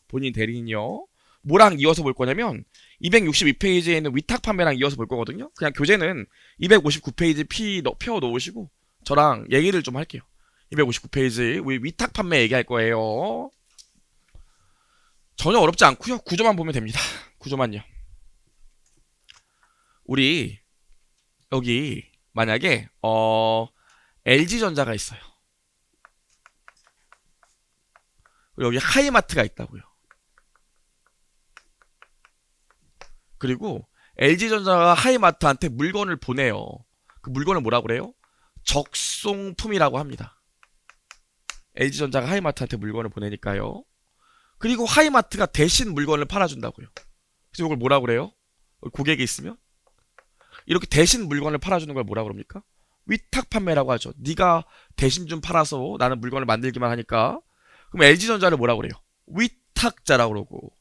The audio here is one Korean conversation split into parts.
본인 대리인이요. 뭐랑 이어서 볼 거냐면 262페이지에 있는 위탁 판매랑 이어서 볼 거거든요. 그냥 교재는 259페이지 펴 놓으시고 저랑 얘기를 좀 할게요. 259페이지 우리 위탁 판매 얘기할 거예요. 전혀 어렵지 않고요. 구조만 보면 됩니다. 구조만요. 우리 여기 만약에 LG전자가 있어요. 그리고 여기 하이마트가 있다고요. 그리고 LG전자가 하이마트한테 물건을 보내요. 그 물건을 뭐라고 그래요? 적송품이라고 합니다. LG전자가 하이마트한테 물건을 보내니까요. 그리고 하이마트가 대신 물건을 팔아준다고요. 그래서 이걸 뭐라고 그래요? 고객이 있으면 이렇게 대신 물건을 팔아주는 걸 뭐라고 그럽니까? 위탁 판매라고 하죠. 네가 대신 좀 팔아서 나는 물건을 만들기만 하니까. 그럼 LG전자를 뭐라고 그래요? 위탁자라고 그러고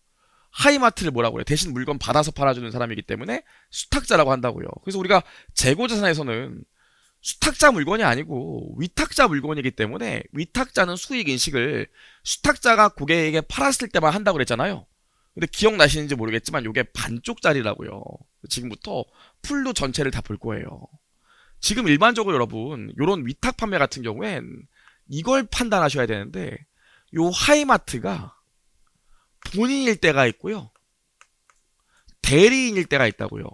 하이마트를 뭐라고 그래요? 대신 물건 받아서 팔아주는 사람이기 때문에 수탁자라고 한다고요. 그래서 우리가 재고자산에서는 수탁자 물건이 아니고 위탁자 물건이기 때문에 위탁자는 수익 인식을 수탁자가 고객에게 팔았을 때만 한다고 그랬잖아요. 근데 기억나시는지 모르겠지만 이게 반쪽짜리라고요. 지금부터 풀로 전체를 다 볼 거예요. 지금 일반적으로 여러분 이런 위탁 판매 같은 경우엔 이걸 판단하셔야 되는데 요 하이마트가 본인일 때가 있고요. 대리인일 때가 있다고요.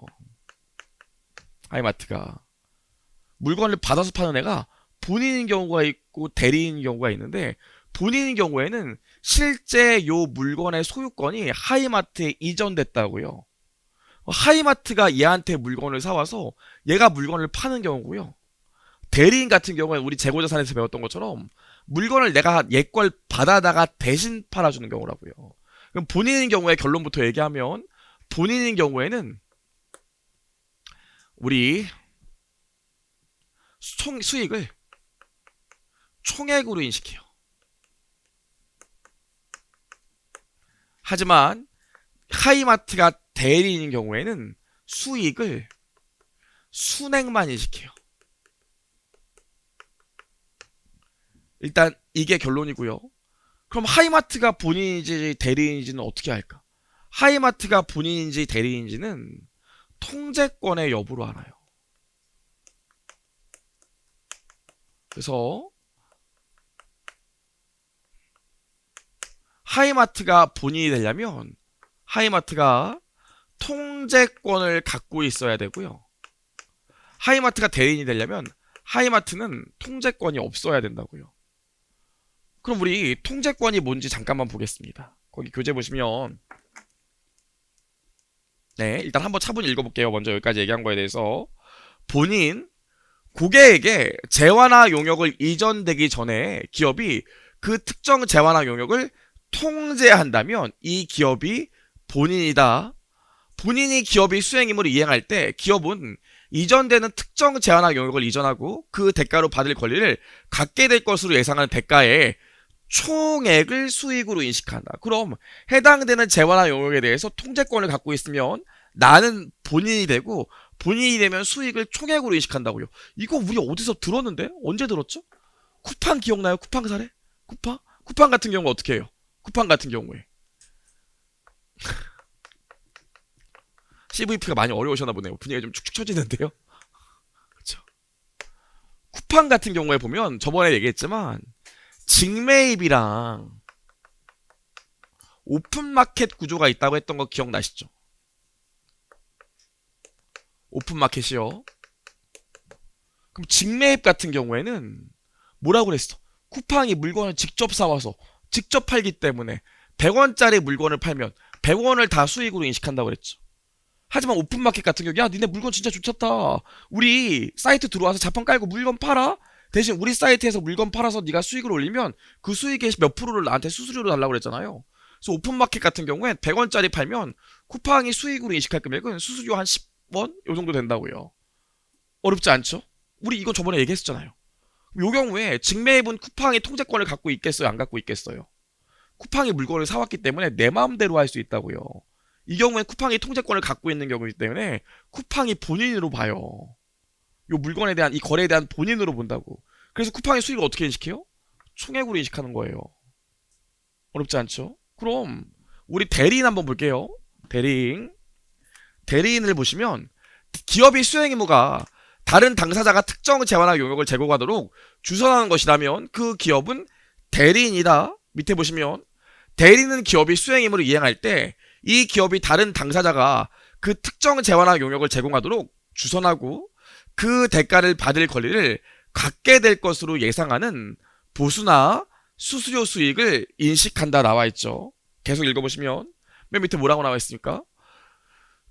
하이마트가 물건을 받아서 파는 애가 본인인 경우가 있고 대리인인 경우가 있는데 본인인 경우에는 실제 요 물건의 소유권이 하이마트에 이전됐다고요. 하이마트가 얘한테 물건을 사와서 얘가 물건을 파는 경우고요. 대리인 같은 경우는 우리 재고자산에서 배웠던 것처럼 물건을 내가 얘 걸 받아다가 대신 팔아주는 경우라고요. 그럼 본인인 경우에 결론부터 얘기하면 본인인 경우에는 우리 수익을 총액으로 인식해요. 하지만 하이마트가 대리인인 경우에는 수익을 순액만 인식해요. 일단 이게 결론이고요. 그럼 하이마트가 본인인지 대리인지는 어떻게 할까? 하이마트가 본인인지 대리인지는 통제권의 여부로 알아요. 그래서 하이마트가 본인이 되려면 하이마트가 통제권을 갖고 있어야 되고요. 하이마트가 대리인이 되려면 하이마트는 통제권이 없어야 된다고요. 그럼 우리 통제권이 뭔지 잠깐만 보겠습니다. 거기 교재 보시면 네, 일단 한번 차분히 읽어볼게요. 먼저 여기까지 얘기한 거에 대해서 본인 고객에게 재화나 용역을 이전되기 전에 기업이 그 특정 재화나 용역을 통제한다면 이 기업이 본인이다. 본인이 기업이 수행 임무를 이행할 때 기업은 이전되는 특정 재화나 용역을 이전하고 그 대가로 받을 권리를 갖게 될 것으로 예상하는 대가에 총액을 수익으로 인식한다. 그럼 해당되는 재화나 용역에 대해서 통제권을 갖고 있으면 나는 본인이 되고 본인이 되면 수익을 총액으로 인식한다고요. 이거 우리 어디서 들었는데? 언제 들었죠? 쿠팡 기억나요? 쿠팡 사례? 쿠팡? 쿠팡 같은 경우 어떻게 해요? 쿠팡 같은 경우에 CVP가 많이 어려우셨나 보네요. 분위기가 좀 축축 처지는데요. 그렇죠. 쿠팡 같은 경우에 보면 저번에 얘기했지만 직매입이랑 오픈마켓 구조가 있다고 했던 거 기억나시죠? 오픈마켓이요. 그럼 직매입 같은 경우에는 뭐라고 그랬어? 쿠팡이 물건을 직접 사와서 직접 팔기 때문에 100원짜리 물건을 팔면 100원을 다 수익으로 인식한다고 그랬죠. 하지만 오픈마켓 같은 경우 야 니네 물건 진짜 좋겠다. 우리 사이트 들어와서 자판 깔고 물건 팔아. 대신 우리 사이트에서 물건 팔아서 네가 수익을 올리면 그 수익의 몇 프로를 나한테 수수료로 달라고 그랬잖아요. 그래서 오픈마켓 같은 경우엔 100원짜리 팔면 쿠팡이 수익으로 인식할 금액은 수수료 한 10원? 요 정도 된다고요. 어렵지 않죠? 우리 이거 저번에 얘기했었잖아요. 요 경우에 직매입은 쿠팡이 통제권을 갖고 있겠어요? 안 갖고 있겠어요? 쿠팡이 물건을 사왔기 때문에 내 마음대로 할 수 있다고요. 이 경우엔 쿠팡이 통제권을 갖고 있는 경우이기 때문에 쿠팡이 본인으로 봐요. 요 물건에 대한 이 거래에 대한 본인으로 본다고. 그래서 쿠팡의 수익을 어떻게 인식해요? 총액으로 인식하는 거예요. 어렵지 않죠? 그럼 우리 대리인 한번 볼게요. 대리인을 보시면 기업이 수행 의무가 다른 당사자가 특정 재화나 용역을 제공하도록 주선하는 것이라면 그 기업은 대리인이다. 밑에 보시면 대리인은 기업이 수행 의무를 이행할 때 이 기업이 다른 당사자가 그 특정 재화나 용역을 제공하도록 주선하고 그 대가를 받을 권리를 갖게 될 것으로 예상하는 보수나 수수료 수익을 인식한다 나와 있죠. 계속 읽어보시면 맨 밑에 뭐라고 나와 있습니까?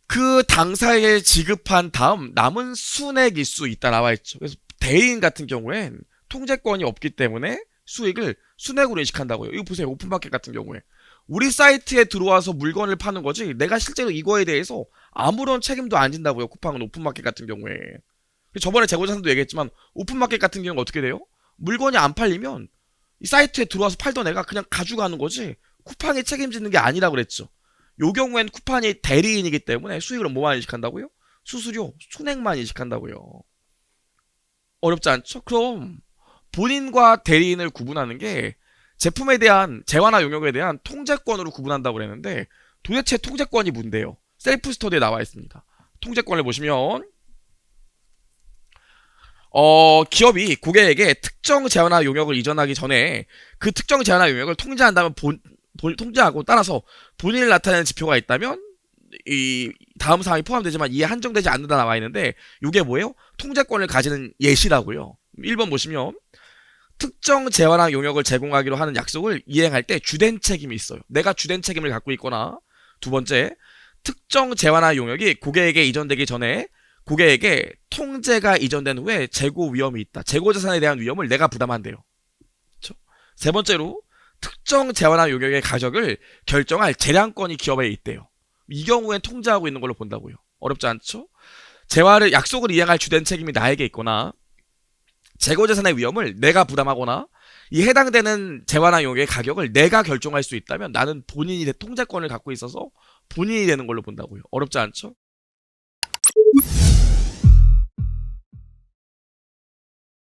그 당사에 지급한 다음 남은 순액일 수 있다 나와 있죠. 그래서 대리인 같은 경우엔 통제권이 없기 때문에 수익을 순액으로 인식한다고요. 이거 보세요. 오픈마켓 같은 경우에 우리 사이트에 들어와서 물건을 파는 거지 내가 실제로 이거에 대해서 아무런 책임도 안 진다고요. 쿠팡은 오픈마켓 같은 경우에. 저번에 재고자산도 얘기했지만 오픈마켓 같은 경우는 어떻게 돼요? 물건이 안 팔리면 이 사이트에 들어와서 팔던 애가 그냥 가져가는 거지 쿠팡이 책임지는 게 아니라고 그랬죠. 요 경우엔 쿠팡이 대리인이기 때문에 수익을 뭐만 인식한다고요? 수수료, 순액만 인식한다고요. 어렵지 않죠? 그럼 본인과 대리인을 구분하는 게 제품에 대한 재화나 용역에 대한 통제권으로 구분한다고 그랬는데 도대체 통제권이 뭔데요? 셀프 스터디에 나와 있습니다. 통제권을 보시면 기업이 고객에게 특정 재화나 용역을 이전하기 전에 그 특정 재화나 용역을 통제한다면 통제하고 따라서 본인을 나타내는 지표가 있다면 이 다음 사항이 포함되지만 이에 한정되지 않는다 나와 있는데 이게 뭐예요? 통제권을 가지는 예시라고요. 1번 보시면 특정 재화나 용역을 제공하기로 하는 약속을 이행할 때 주된 책임이 있어요. 내가 주된 책임을 갖고 있거나 두 번째 특정 재화나 용역이 고객에게 이전되기 전에 고객에게 통제가 이전된 후에 재고 위험이 있다. 재고 자산에 대한 위험을 내가 부담한대요. 그렇죠? 세 번째로 특정 재화나 용역의 가격을 결정할 재량권이 기업에 있대요. 이 경우엔 통제하고 있는 걸로 본다고요. 어렵지 않죠? 약속을 이행할 주된 책임이 나에게 있거나 재고자산의 위험을 내가 부담하거나 이 해당되는 재화나 용역의 가격을 내가 결정할 수 있다면 나는 통제권을 갖고 있어서 본인이 되는 걸로 본다고요. 어렵지 않죠?